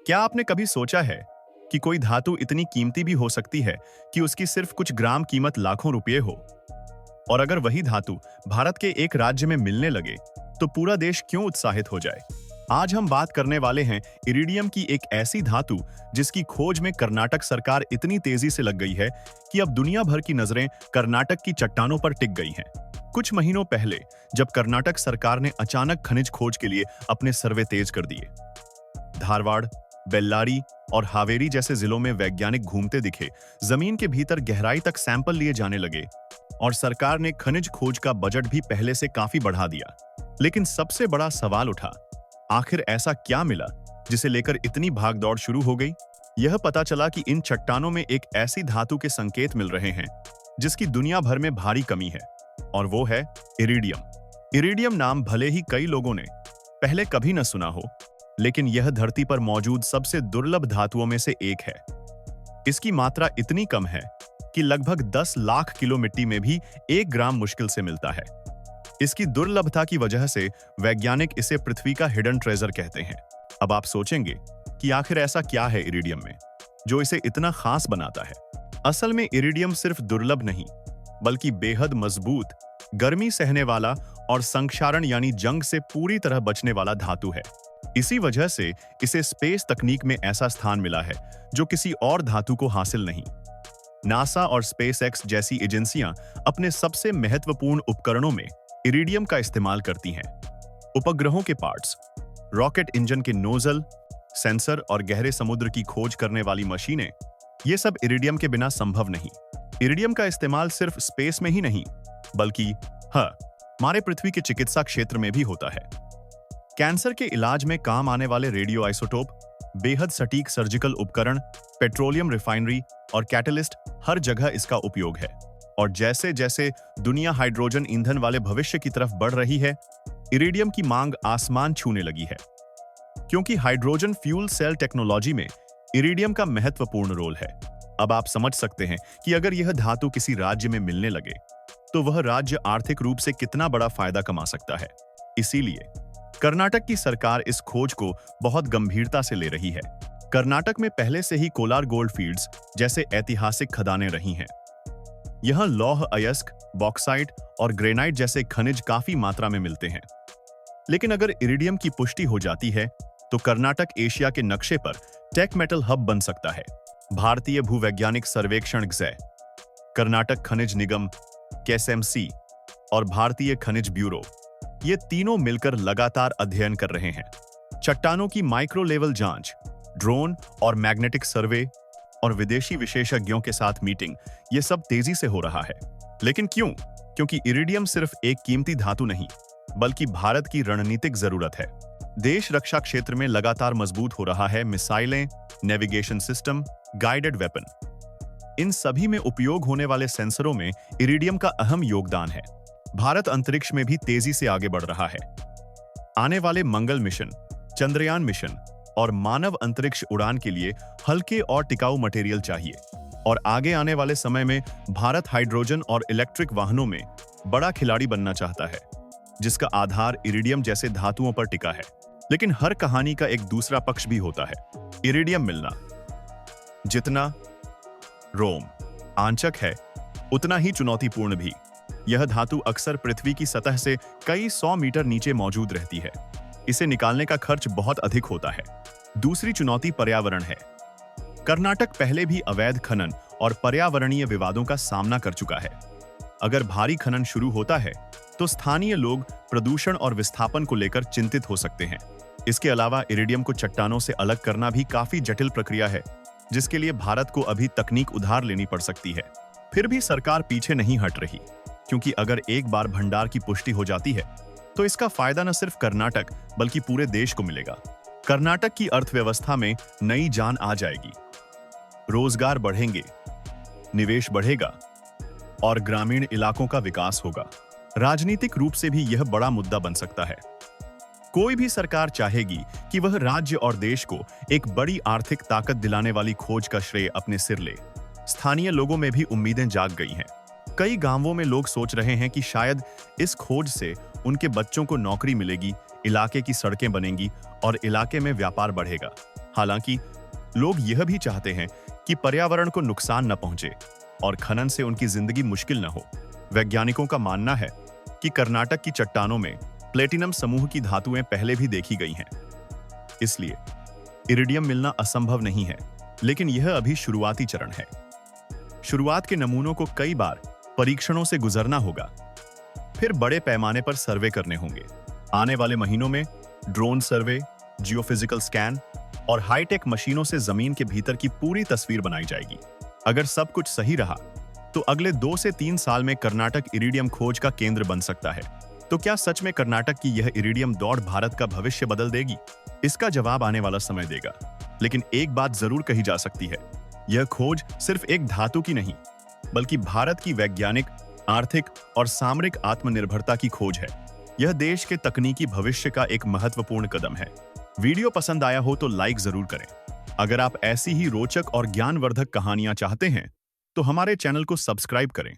क्या आपने कभी सोचा है कि कोई धातु इतनी कीमती भी हो सकती है कि उसकी सिर्फ कुछ ग्राम कीमत लाखों रुपये हो? और अगर वही धातु भारत के एक राज्य में मिलने लगे तो पूरा देश क्यों उत्साहित हो जाए? आज हम बात करने वाले हैं इरिडियम की, एक ऐसी धातु जिसकी खोज में कर्नाटक सरकार इतनी तेजी से लग गई है कि अब दुनिया भर की नजरें कर्नाटक की चट्टानों पर टिक गई हैं। कुछ महीनों पहले जब कर्नाटक सरकार ने अचानक खनिज खोज के लिए अपने सर्वे तेज कर दिए, धारवाड़, बेल्लारी और हावेरी जैसे जिलों में वैज्ञानिक घूमते दिखे, जमीन के भीतर गहराई तक सैंपल लिए जाने लगे और सरकार ने खनिज खोज का बजट भी पहले से काफी बढ़ा दिया। लेकिन सबसे बड़ा सवाल उठा, आखिर ऐसा क्या मिला जिसे लेकर इतनी भागदौड़ शुरू हो गई? यह पता चला कि इन चट्टानों में एक ऐसी धातु के संकेत मिल रहे हैं जिसकी दुनिया भर में भारी कमी है, और वो है इरिडियम। इरिडियम नाम भले ही कई लोगों ने पहले कभी न सुना हो, लेकिन यह धरती पर मौजूद सबसे दुर्लभ धातुओं में से एक है। इसकी मात्रा इतनी कम है कि लगभग 10 लाख किलो मिट्टी में भी 1 ग्राम मुश्किल से मिलता है। इसकी दुर्लभता की वजह से वैज्ञानिक इसे पृथ्वी का हिडन ट्रेजर कहते हैं। अब आप सोचेंगे कि आखिर ऐसा क्या है इरिडियम में जो इसे इतना खास बनाता है? असल में इरिडियम सिर्फ दुर्लभ नहीं, बल्कि बेहद मजबूत, गर्मी सहने वाला और संक्षारण यानी जंग से पूरी तरह बचने वाला धातु है। इसी वजह से इसे स्पेस तकनीक में ऐसा स्थान मिला है जो किसी और धातु को हासिल नहीं। नासा और स्पेसएक्स जैसी एजेंसियां अपने सबसे महत्वपूर्ण उपकरणों में इरिडियम का इस्तेमाल करती हैं। उपग्रहों के पार्ट्स, रॉकेट इंजन के नोजल, सेंसर और गहरे समुद्र की खोज करने वाली मशीनें, ये सब इरिडियम के बिना संभव नहीं। इरिडियम का इस्तेमाल सिर्फ स्पेस में ही नहीं, बल्कि हमारे पृथ्वी के चिकित्सा क्षेत्र में भी होता है। कैंसर के इलाज में काम आने वाले रेडियो आइसोटोप, बेहद सटीक सर्जिकल उपकरण, पेट्रोलियम रिफाइनरी और कैटलिस्ट, हर जगह इसका उपयोग है। और जैसे जैसे दुनिया हाइड्रोजन ईंधन वाले भविष्य की तरफ बढ़ रही है, इरिडियम की मांग आसमान छूने लगी है। क्योंकि हाइड्रोजन फ्यूल सेल टेक्नोलॉजी में इरिडियम का महत्वपूर्ण रोल है। अब आप समझ सकते हैं कि अगर यह धातु किसी राज्य में मिलने लगे तो वह राज्य आर्थिक रूप से कितना बड़ा फायदा कमा सकता है। इसीलिए कर्नाटक की सरकार इस खोज को बहुत गंभीरता से ले रही है। कर्नाटक में पहले से ही कोलार गोल्ड फील्ड्स जैसे ऐतिहासिक खदानें रही हैं। यहां लौह अयस्क, बॉक्साइट और ग्रेनाइट जैसे खनिज काफी मात्रा में मिलते हैं। लेकिन अगर इरिडियम की पुष्टि हो जाती है तो कर्नाटक एशिया के नक्शे पर टेक मेटल हब बन सकता है। भारतीय भूवैज्ञानिक सर्वेक्षण XE, कर्नाटक खनिज निगम KSMC और भारतीय खनिज ब्यूरो, ये तीनों मिलकर लगातार अध्ययन कर रहे हैं। चट्टानों की माइक्रो लेवल जांच, ड्रोन और मैग्नेटिक सर्वे और विदेशी विशेषज्ञों के साथ मीटिंग, ये सब तेजी से हो रहा है। लेकिन क्यों? क्योंकि इरिडियम सिर्फ एक कीमती धातु नहीं, बल्कि भारत की रणनीतिक जरूरत है। देश रक्षा क्षेत्र में लगातार मजबूत हो रहा है। मिसाइलें, नेविगेशन सिस्टम, गाइडेड वेपन, इन सभी में उपयोग होने वाले सेंसरों में इरिडियम का अहम योगदान है। भारत अंतरिक्ष में भी तेजी से आगे बढ़ रहा है। आने वाले मंगल मिशन, चंद्रयान मिशन और मानव अंतरिक्ष उड़ान के लिए हल्के और टिकाऊ मटेरियल चाहिए। और आगे आने वाले समय में भारत हाइड्रोजन और इलेक्ट्रिक वाहनों में बड़ा खिलाड़ी बनना चाहता है, जिसका आधार इरिडियम जैसे धातुओं पर टिका है। लेकिन हर कहानी का एक दूसरा पक्ष भी होता है। इरिडियम मिलना जितना रोमांचक है, उतना ही चुनौतीपूर्ण भी। यह धातु अक्सर पृथ्वी की सतह से कई 100 मीटर नीचे मौजूद रहती है। इसे निकालने का खर्च बहुत अधिक होता है। दूसरी चुनौती पर्यावरण है। कर्नाटक पहले भी अवैध खनन और पर्यावरणीय विवादों का सामना कर चुका है। अगर भारी खनन शुरू होता है तो स्थानीय लोग प्रदूषण और विस्थापन को लेकर चिंतित हो सकते हैं। इसके अलावा इरिडियम को चट्टानों से अलग करना भी काफी जटिल प्रक्रिया है, जिसके लिए भारत को अभी तकनीक उधार लेनी पड़ सकती है। फिर भी सरकार पीछे नहीं हट रही, क्योंकि अगर एक बार भंडार की पुष्टि हो जाती है तो इसका फायदा न सिर्फ कर्नाटक बल्कि पूरे देश को मिलेगा। कर्नाटक की अर्थव्यवस्था में नई जान आ जाएगी, रोजगार बढ़ेंगे, निवेश बढ़ेगा और ग्रामीण इलाकों का विकास होगा। राजनीतिक रूप से भी यह बड़ा मुद्दा बन सकता है। कोई भी सरकार चाहेगी कि वह राज्य और देश को एक बड़ी आर्थिक ताकत दिलाने वाली खोज का श्रेय अपने सिर ले। स्थानीय लोगों में भी उम्मीदें जाग गई हैं। कई गांवों में लोग सोच रहे हैं कि शायद इस खोज से उनके बच्चों को नौकरी मिलेगी, इलाके की सड़कें बनेंगी और इलाके में व्यापार बढ़ेगा। हालांकि लोग यह भी चाहते हैं कि पर्यावरण को नुकसान न पहुंचे और खनन से उनकी जिंदगी मुश्किल न हो। वैज्ञानिकों का मानना है कि कर्नाटक की चट्टानों में प्लेटिनम समूह की धातुएं पहले भी देखी गई हैं। इसलिए इरिडियम मिलना असंभव नहीं है, लेकिन यह अभी शुरुआती चरण है। शुरुआत के नमूनों को कई बार परीक्षणों से गुजरना होगा, फिर बड़े पैमाने पर सर्वे करने होंगे। आने वाले महीनों में ड्रोन सर्वे, जियोफिजिकल स्कैन और हाईटेक मशीनों से जमीन के भीतर की पूरी तस्वीर बनाई जाएगी। अगर सब कुछ सही रहा तो अगले 2 से 3 साल में कर्नाटक इरिडियम खोज का केंद्र बन सकता है। तो क्या सच में कर्नाटक की यह इरिडियम दौड़ भारत का भविष्य बदल देगी? इसका जवाब आने वाला समय देगा। लेकिन एक बात जरूर कही जा सकती है, यह खोज सिर्फ एक धातु की नहीं, बल्कि भारत की वैज्ञानिक, आर्थिक और सामरिक आत्मनिर्भरता की खोज है। यह देश के तकनीकी भविष्य का एक महत्वपूर्ण कदम है। वीडियो पसंद आया हो तो लाइक जरूर करें। अगर आप ऐसी ही रोचक और ज्ञानवर्धक कहानियां चाहते हैं तो हमारे चैनल को सब्सक्राइब करें।